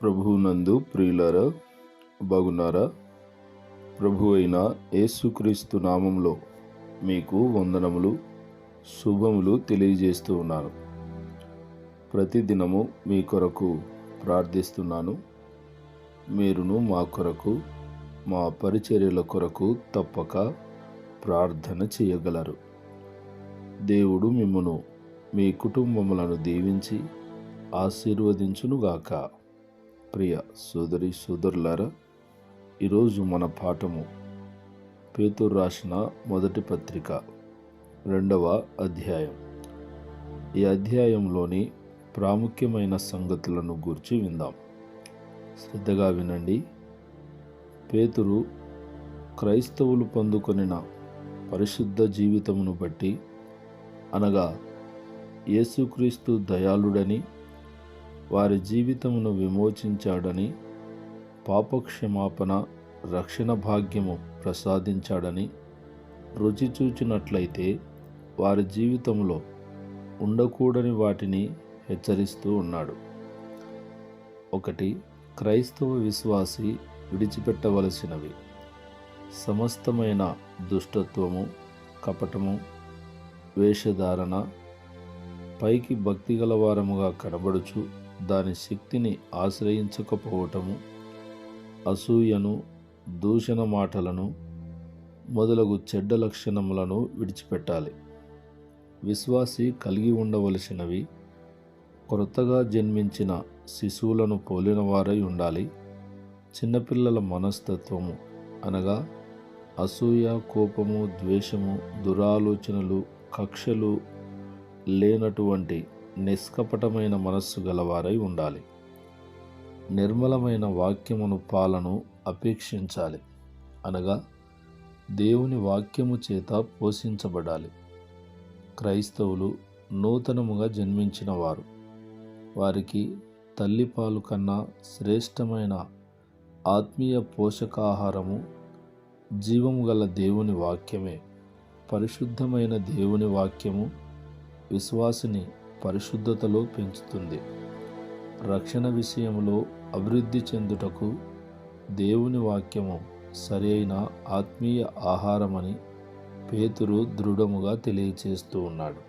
ప్రభువునందు ప్రియులారా, బాగున్నారా? ప్రభు అయిన యేసుక్రీస్తు నామంలో మీకు వందనములు, శుభములు తెలియజేస్తూ ఉన్నాను. ప్రతిదినము మీ కొరకు ప్రార్థిస్తున్నాను. మీరును మా కొరకు, మా పరిచర్యల కొరకు తప్పక ప్రార్థన చేయగలరు. దేవుడు మిమ్మును, మీ కుటుంబములను దీవించి ఆశీర్వదించునుగాక. ప్రియ సోదరి సోదరులారా, ఈరోజు మన పాఠము పేతురు రాసిన మొదటి పత్రిక 2వ అధ్యాయం. ఈ అధ్యాయంలోని ప్రాముఖ్యమైన సంగతులను గూర్చి విందాం. శ్రద్ధగా వినండి. పేతురు క్రైస్తవులు పొందుకొనిన పరిశుద్ధ జీవితమును బట్టి, అనగా యేసుక్రీస్తు దయాళుడని, వారి జీవితమును విమోచించాడని, పాపక్షమాపణ రక్షణ భాగ్యము ప్రసాదించాడని రుచి చూచినట్లయితే వారి జీవితంలో ఉండకూడని వాటిని హెచ్చరిస్తూ ఉన్నాడు. 1. క్రైస్తవ విశ్వాసి విడిచిపెట్టవలసినవి: సమస్తమైన దుష్టత్వము, కపటము, వేషధారణ, పైకి భక్తిగల వారముగా కనబడుచు దాని శక్తిని ఆశ్రయించకపోవటము, అసూయను, దూషణ మాటలను మొదలగు చెడ్డ లక్షణములను విడిచిపెట్టాలి. విశ్వాసి కలిగి ఉండవలసినవి: కొత్తగా జన్మించిన శిశువులను పోలిన వారై ఉండాలి. చిన్నపిల్లల మనస్తత్వము, అనగా అసూయ, కోపము, ద్వేషము, దురాలోచనలు, కక్షలు లేనటువంటి నిష్కపటమైన మనస్సు గలవారై ఉండాలి. నిర్మలమైన వాక్యమును పాలను అపేక్షించాలి, అనగా దేవుని వాక్యము చేత పోషించబడాలి. క్రైస్తవులు నూతనముగా జన్మించిన వారు. వారికి తల్లిపాలు కన్నా శ్రేష్టమైన ఆత్మీయ పోషకాహారము జీవము గల దేవుని వాక్యమే. పరిశుద్ధమైన దేవుని వాక్యము విశ్వాసిని పరిశుద్ధతలో పెంచుతుంది. రక్షణ విషయంలో అభివృద్ధి చెందుటకు దేవుని వాక్యము సరైన ఆత్మీయ ఆహారమని పేతురు దృఢముగా తెలియచేస్తూ ఉన్నాడు.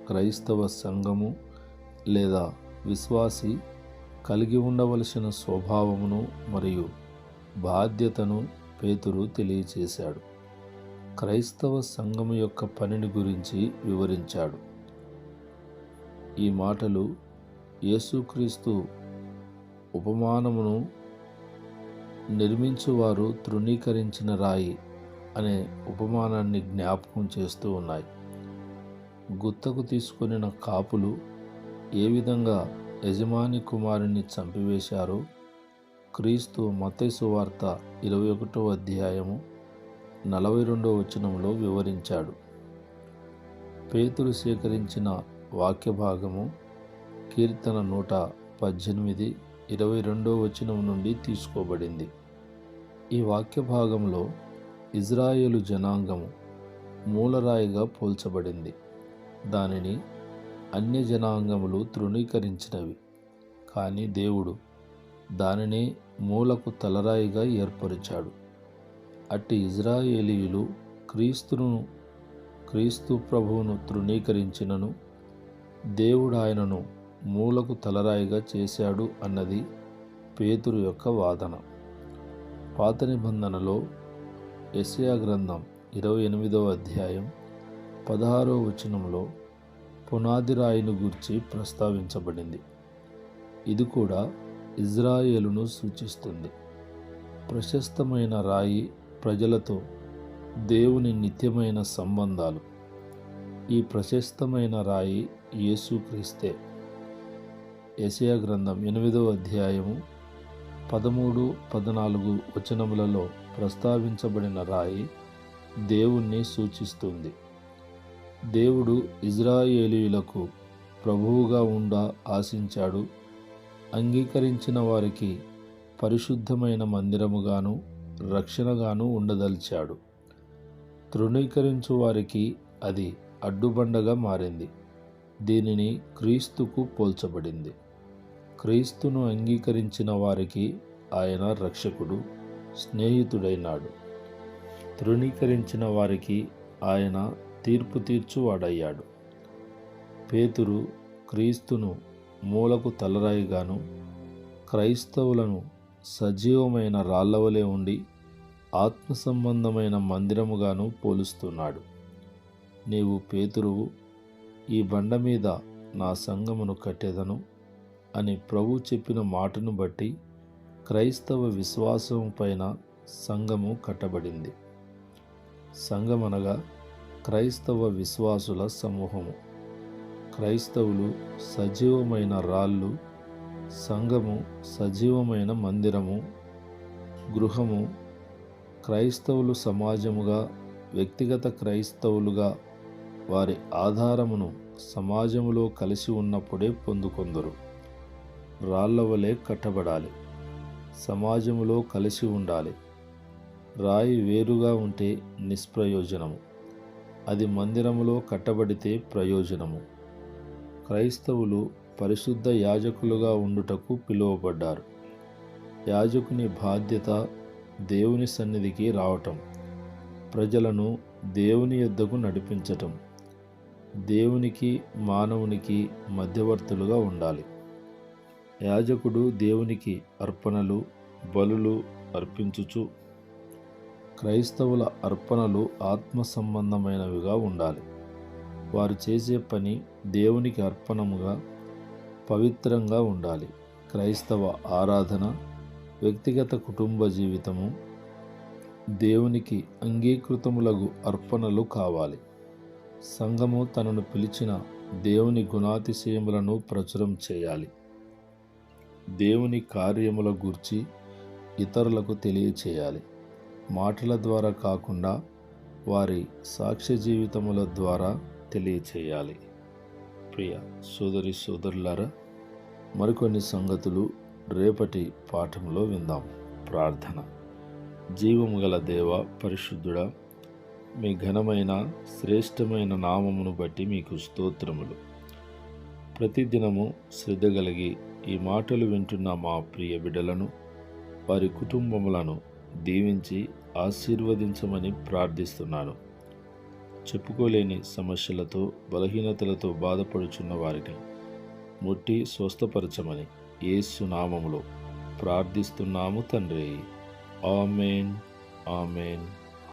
క్రైస్తవ సంఘము లేదా విశ్వాసి కలిగి ఉండవలసిన స్వభావమును మరియు బాధ్యతను పేతురు తెలియచేశాడు. క్రైస్తవ సంఘము యొక్క పనిని గురించి వివరించాడు. ఈ మాటలు యేసుక్రీస్తు ఉపమానమును నిర్మించువారు తృణీకరించిన రాయి అనే ఉపమానాన్ని జ్ఞాపకం చేస్తూ ఉన్నాయి. గుత్తకు తీసుకొనిన కాపులు ఏ విధంగా యజమాని కుమారుని చంపివేశారో క్రీస్తు మత్తయి సువార్త 21వ అధ్యాయము 42వ వచనంలో వివరించాడు. పేతురు సేకరించిన వాక్య భాగము కీర్తన 118 22వ వచనం నుండి తీసుకోబడింది. ఈ వాక్య భాగంలో ఇజ్రాయేలు జనాంగము మూలరాయిగా పోల్చబడింది. దానిని అన్య జనాంగములు తృణీకరించినవి, కానీ దేవుడు దానినే మూలకు తలరాయిగా ఏర్పరిచాడు. అట్టి ఇజ్రాయేలీయులు క్రీస్తు ప్రభువును తృణీకరించినను దేవుడు ఆయనను మూలకు తలరాయిగా చేశాడు అన్నది పేతురు యొక్క వాదన. పాత నిబంధనలో యెషయా గ్రంథం 28వ అధ్యాయం 16వ వచనంలో పునాది రాయిని గూర్చి ప్రస్తావించబడింది. ఇది కూడా ఇజ్రాయేలును సూచిస్తుంది. ప్రశస్తమైన రాయి ప్రజలతో దేవుని నిత్యమైన సంబంధాలు. ఈ ప్రశస్తమైన రాయి యేసుక్రీస్తే. యెషయా గ్రంథం 8వ అధ్యాయము 13, 14 వచనములలో ప్రస్తావించబడిన రాయి దేవుణ్ణి సూచిస్తుంది. దేవుడు ఇజ్రాయేలీయులకు ప్రభువుగా ఆశించాడు. అంగీకరించిన వారికి పరిశుద్ధమైన మందిరముగాను రక్షణగాను ఉండదలిచాడు. తృణీకరించు వారికి అది అడ్డుబండగా మారింది. దీనిని క్రీస్తుకు పోల్చబడింది. క్రీస్తును అంగీకరించిన వారికి ఆయన రక్షకుడు, స్నేహితుడైనాడు. తృణీకరించిన వారికి ఆయన తీర్పు తీర్చువాడయ్యాడు. పేతురు క్రీస్తును మూలకు తలరాయిగాను, క్రైస్తవులను సజీవమైన రాళ్లవలే ఉండి ఆత్మ సంబంధమైన మందిరముగాను పోలుస్తున్నాడు. నీవు పేతురువు, ఈ బండ మీద నా సంఘమును కట్టెదను అని ప్రభు చెప్పిన మాటను బట్టి క్రైస్తవ విశ్వాసం పైన సంఘము కట్టబడింది. సంఘమనగా క్రైస్తవ విశ్వాసుల సమూహము. క్రైస్తవులు సజీవమైన రాళ్ళు, సంఘము సజీవమైన మందిరము, గృహము. క్రైస్తవులు సమాజముగా, వ్యక్తిగత క్రైస్తవులుగా వారి ఆధారమును సమాజములో కలిసి ఉన్నప్పుడే పొందుకొందరు. రాళ్ల వలె కట్టబడాలి, సమాజములో కలిసి ఉండాలి. రాయి వేరుగా ఉంటే నిష్ప్రయోజనము, అది మందిరములో కట్టబడితే ప్రయోజనము. క్రైస్తవులు పరిశుద్ధ యాజకులుగా ఉండుటకు పిలువబడ్డారు. యాజకుని బాధ్యత దేవుని సన్నిధికి రావటం, ప్రజలను దేవుని యొద్దకు నడిపించటం, దేవునికి మానవునికి మధ్యవర్తులుగా ఉండాలి. యాజకుడు దేవునికి అర్పణలు, బలులు అర్పించుచు, క్రైస్తవుల అర్పణలు ఆత్మ సంబంధమైనవిగా ఉండాలి. వారు చేసే పని దేవునికి అర్పణముగా, పవిత్రంగా ఉండాలి. క్రైస్తవ ఆరాధన, వ్యక్తిగత కుటుంబ జీవితము దేవునికి అంగీకృతములగు అర్పణలు కావాలి. సంఘము తనను పిలిచిన దేవుని గుణాతిశయములను ప్రచురం చేయాలి. దేవుని కార్యముల గూర్చి ఇతరులకు తెలియచేయాలి. మాటల ద్వారా కాకుండా వారి సాక్ష్య జీవితముల ద్వారా తెలియచేయాలి. ప్రియ సోదరి సోదరులారా, మరికొన్ని సంగతులు రేపటి పాఠంలో విందాం. ప్రార్థన. జీవము గల దేవ, పరిశుద్ధుడా, మీ ఘనమైన శ్రేష్టమైన నామమును బట్టి మీకు స్తోత్రములు. ప్రతిదినము శ్రద్ధ కలిగి ఈ మాటలు వింటున్న మా ప్రియ బిడ్డలను, వారి కుటుంబములను దీవించి ఆశీర్వదించమని ప్రార్థిస్తున్నాను. చెప్పుకోలేని సమస్యలతో, బలహీనతలతో బాధపడుచున్న వారిని ముట్టి స్వస్థపరచమని యేసు నామములో ప్రార్థిస్తున్నాము తండ్రి. ఆమేన్, ఆమేన్.